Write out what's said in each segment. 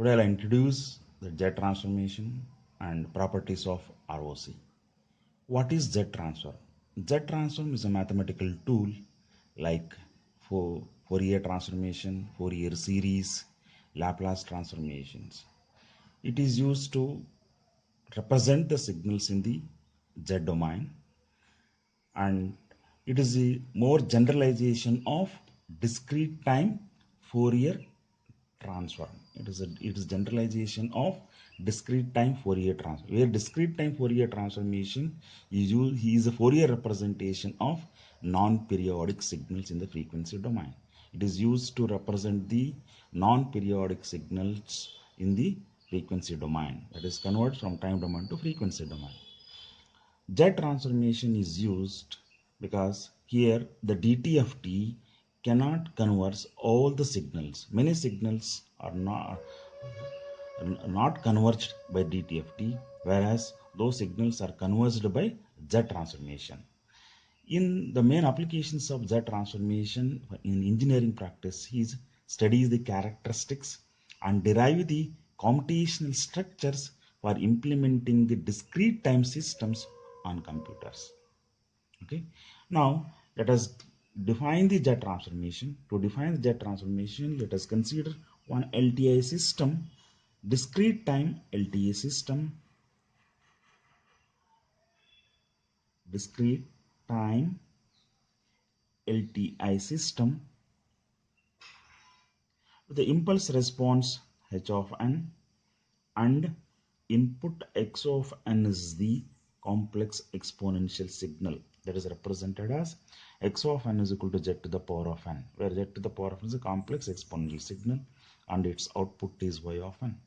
Today I'll introduce the Z transformation and properties of ROC. What is Z transform? Z transform is a mathematical tool like for Fourier transformation, Fourier series, Laplace transformations. It is used to represent the signals in the Z domain, and it is a more generalization of discrete time Fourier transform. It is generalization of discrete time Fourier transform. Where discrete time Fourier transformation is used, he is a Fourier representation of non-periodic signals in the frequency domain. It is used to represent the non-periodic signals in the frequency domain. That is convert from time domain to frequency domain. Z transformation is used because here the dt of t cannot converge all the signals. Many signals are not converged by dt of t, whereas those signals are converged by Z transformation. In the main applications of Z transformation in engineering practice is studies the characteristics and derive the computational structures for implementing the discrete time systems on computers. Okay, now let us define the Z transformation. To define the Z transformation, let us consider one LTI system, discrete time LTI system, discrete time LTI system with the impulse response h of n and input x of n is the complex exponential signal that is represented as x of n is equal to z to the power of n, where z to the power of n is a complex exponential signal and its output is y of n.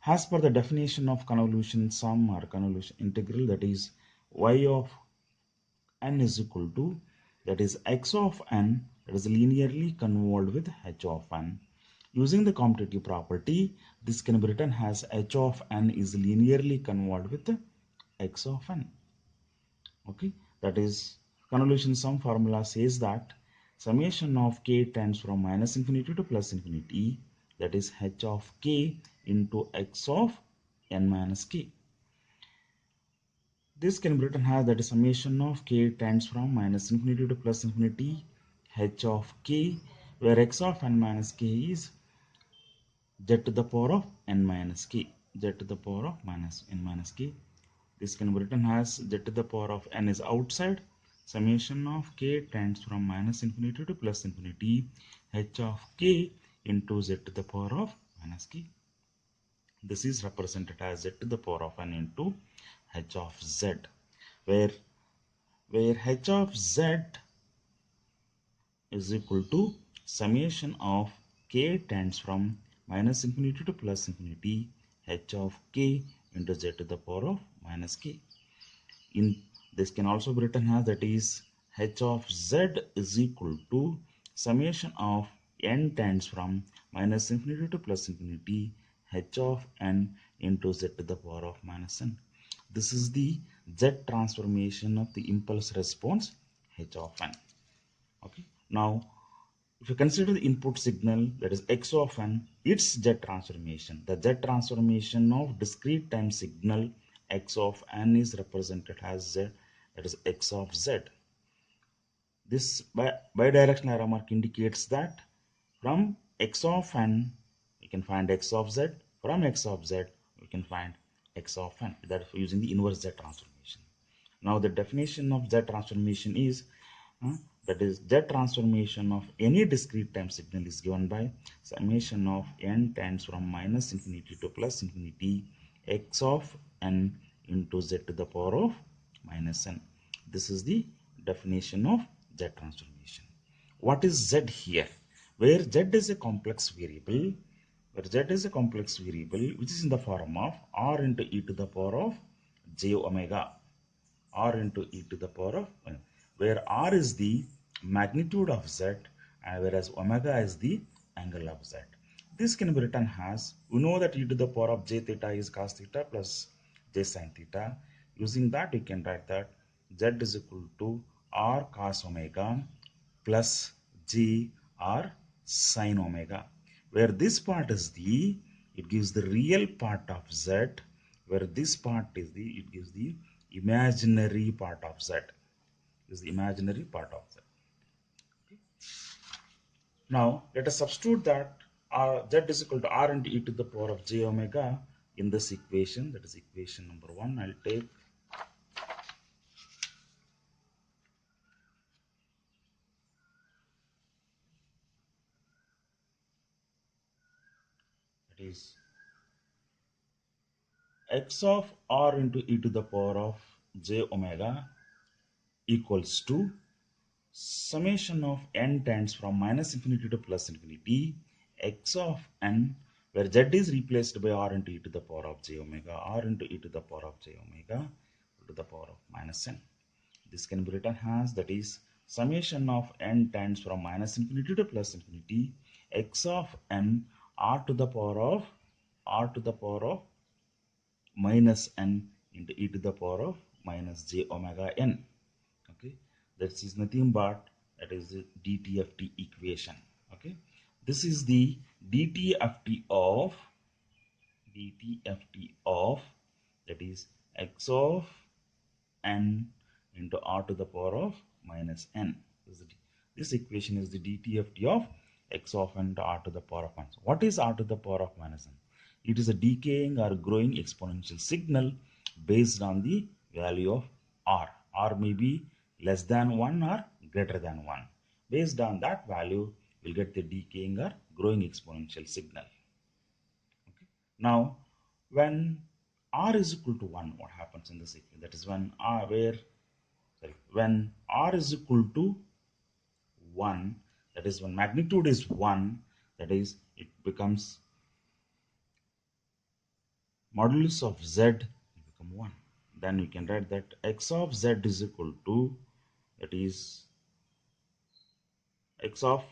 As per the definition of convolution sum or convolution integral, that is y of n is equal to, that is x of n, that is linearly convolved with h of n. Using the commutative property, this can be written as h of n is linearly convolved with x of n. Okay, that is convolution sum formula says that summation of k tends from minus infinity to plus infinity, that is h of k into x of n minus k. This can be written as, that is summation of k tends from minus infinity to plus infinity h of k, where x of n minus k is z to the power of n minus k, z to the power of minus n minus k. This can be written as z to the power of n is outside, summation of k tends from minus infinity to plus infinity h of k into z to the power of minus k. This is represented as z to the power of n into h of z, where h of z is equal to summation of k tends from minus infinity to plus infinity h of k into z to the power of minus k. In this can also be written as, that is h of z is equal to summation of n tends from minus infinity to plus infinity h of n into z to the power of minus n. This is the Z transformation of the impulse response h of n. Okay, now if you consider the input signal, that is x of n, its Z transformation, the Z transformation of discrete time signal x of n is represented as z, that is x of z. This bidirectional arrow mark indicates that from x of n we can find x of z, from x of z we can find x of n, that is using the inverse Z transformation. Now the definition of Z transformation is that is Z transformation of any discrete time signal is given by summation of n tends from minus infinity to plus infinity x of n into z to the power of minus n. This is the definition of Z transformation. What is Z here? Where Z is a complex variable, which is in the form of r into e to the power of j omega, r into e to the power of, where r is the magnitude of z and whereas omega is the angle of z. This can be written as, we know that e to the power of j theta is cos theta plus j sin theta. Using that, we can write that z is equal to r cos omega plus j r sin omega, where this part is the it gives the real part of z, where this part is it gives the imaginary part of z. Is the imaginary part of z. Now let us substitute that z is equal to r into e to the power of j omega in this equation. That is equation number 1. I'll take that is x of r into e to the power of j omega equals to summation of n tends from minus infinity to plus infinity x of n, where z is replaced by r into e to the power of j omega, r into e to the power of j omega to the power of minus n. This can be written as, that is, summation of n tends from minus infinity to plus infinity x of n r to the power of minus n into e to the power of minus j omega n. Okay, that is nothing but that is the dt of t equation. Okay, this is the dt of t of that is x of n into r to the power of minus n. This equation is the dt of t of x of n to r to the power of 1. So what is r to the power of minus n? It is a decaying or growing exponential signal based on the value of r. R may be less than 1 or greater than 1. Based on that value, we'll get the decaying or growing exponential signal. Okay. Now, when r is equal to 1, what happens in this equation? That is when r is equal to 1, that is when magnitude is 1, that is it becomes modulus of z will become 1. Then we can write that x of z is equal to, that is x of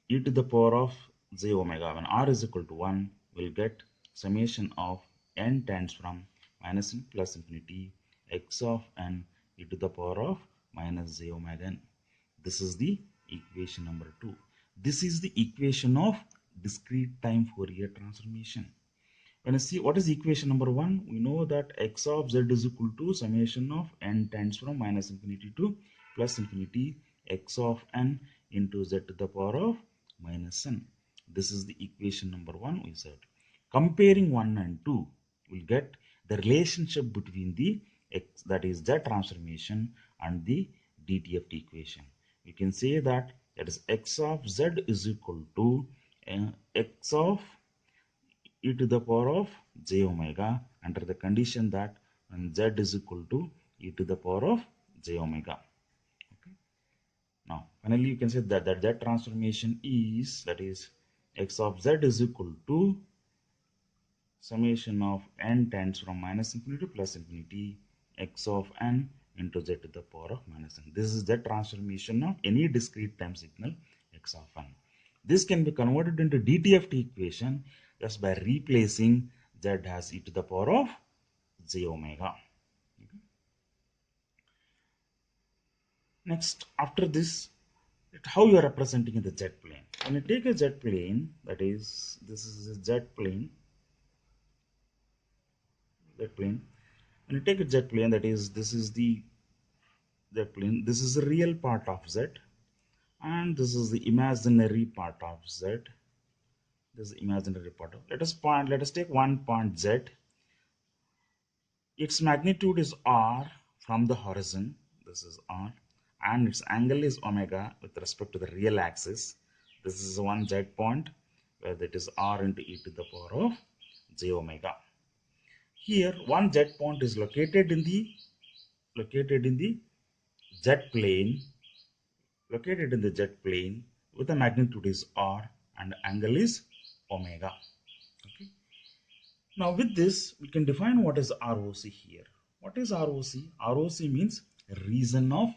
e to the power of j omega. When r is equal to 1, we'll get summation of n tends from minus n plus infinity x of n e to the power of minus j omega n. This is the equation number 2. This is the equation of discrete time Fourier transformation. When I see what is equation number 1, we know that x of z is equal to summation of n tends from minus infinity to plus infinity x of n into z to the power of minus n. This is the equation number 1 we said. Comparing 1 and 2, we'll get the relationship between the x, that is z transformation, and the DTF equation. We can say that is x of z is equal to x of e to the power of j omega under the condition that when z is equal to e to the power of j omega. Okay. Now, finally, you can say that that transformation is, that is x of z is equal to summation of n tends from minus infinity to plus infinity x of n into z to the power of minus n. This is the transformation of any discrete time signal x of n. This can be converted into DTFT equation just by replacing z as e to the power of j omega. Okay. Next, after this, how you are representing in the z plane. When you take a z plane, that is, this is a z plane. When you take a z plane, that is, this is the z plane. This is the real part of z, and this is the imaginary part of z. This is the imaginary part of. Let us take one point z. Its magnitude is r from the horizon. This is r, and its angle is omega with respect to the real axis. This is one z point where that is r into e to the power of j omega. Here, one z point is located in the z plane, with the magnitude is r and angle is omega. Okay. Now with this, we can define what is ROC here. What is ROC? ROC means region of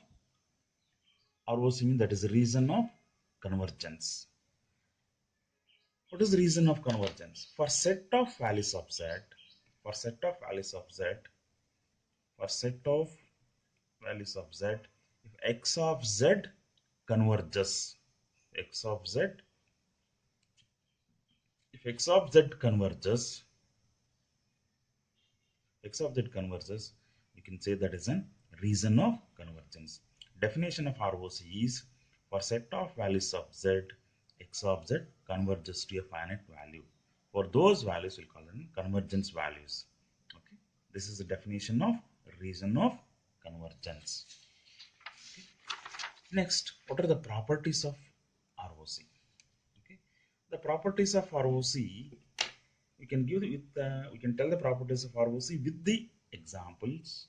region of convergence. What is the region of convergence? For set of values of z, for set of values of z, if x of z converges, x of z, if if x of z converges, we can say that is a reason of convergence. Definition of ROC is for set of values of z, x of z converges to a finite value. For those values, we'll call them convergence values. Okay, this is the definition of reason of convergence. Okay. Next, what are the properties of ROC? Okay, the properties of ROC, we can give with we can tell the properties of ROC with the examples.